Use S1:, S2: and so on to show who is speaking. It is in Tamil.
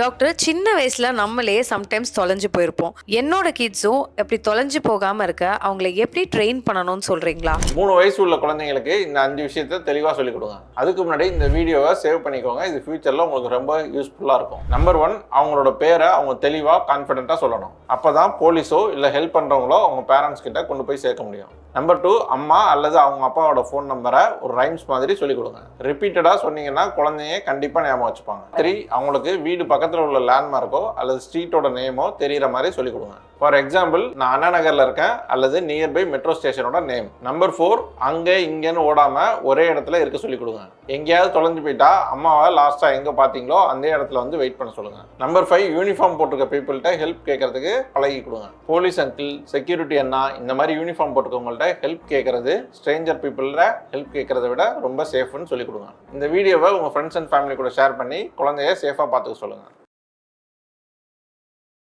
S1: டாக்டர், சின்ன வயசுல நம்மளே சம்டைம்ஸ் தொலைஞ்சு போயிருப்போம். என்னோட கிட்ஸும் எப்படி தொலைஞ்சு போகாம இருக்க அவங்கள எப்படி ட்ரெயின் பண்ணணும்னு சொல்றீங்களா?
S2: 3 வயசு உள்ள குழந்தைங்களுக்கு இந்த 5 விஷயத்தை தெளிவாக சொல்லிக் கொடுங்க. அதுக்கு முன்னாடி இந்த வீடியோவை சேவ் பண்ணிக்கோங்க. இது ஃபியூச்சரில் உங்களுக்கு ரொம்ப யூஸ்ஃபுல்லாக இருக்கும். நம்பர் 1, அவங்களோட பேரை அவங்க தெளிவாக கான்ஃபிடென்ட்டாக சொல்லணும். அப்போ தான் போலீஸோ இல்லை ஹெல்ப் பண்ணுறவங்களோ அவங்க பேரண்ட்ஸ் கிட்ட கொண்டு போய் சேர்க்க முடியும். நம்பர் 2, அம்மா அல்லது அவங்க அப்பாவோட ஃபோன் நம்பரை ஒரு ரைம்ஸ் மாதிரி சொல்லிக் கொடுங்க. ரிப்பீட்டடாக சொன்னீங்கன்னா குழந்தைங்க கண்டிப்பாக ஞாபகம் வச்சுப்பாங்க. 3, அவங்களுக்கு வீடு பக்கத்தில் உள்ள லேண்ட்மார்க்கோ அல்லது ஸ்ட்ரீட்டோட நேமோ தெரிகிற மாதிரி சொல்லிக் கொடுங்க. ஃபார் எக்ஸாம்பிள், நான் அண்ணா நகரில் இருக்கேன் அல்லது நியர்பை மெட்ரோ ஸ்டேஷனோட நேம். நம்பர் 4, அங்கே இங்கேன்னு ஓடாமல் ஒரே இடத்துல இருக்க சொல்லிக் கொடுங்க. எங்கேயாவது தொலைஞ்சு போயிட்டா அம்மாவை லாஸ்ட்டாக எங்கே பார்த்தீங்களோ அந்த இடத்துல வந்து வெயிட் பண்ண சொல்லுங்கள். நம்பர் 5, யூனிஃபார்ம் போட்டிருக்க பீப்புள்கிட்ட ஹெல்ப் கேட்கறதுக்கு பழகி கொடுங்க. போலீஸ் அங்கிள், செக்யூரிட்டி அண்ணா, இந்த மாதிரி யூனிஃபார்ம் போட்டுக்கவங்கள்ட்ட ஹெல்ப் கேட்கறது ஸ்ட்ரேஞ்சர் பீப்புள்கிட்ட ஹெல்ப் கேட்கறத விட ரொம்ப சேஃப்னு சொல்லிக் கொடுங்க. இந்த வீடியோவை உங்கள் ஃப்ரெண்ட்ஸ் அண்ட் ஃபேமிலி கூட ஷேர் பண்ணி குழந்தைய சேஃபாக பார்த்துக்க சொல்லுங்கள்.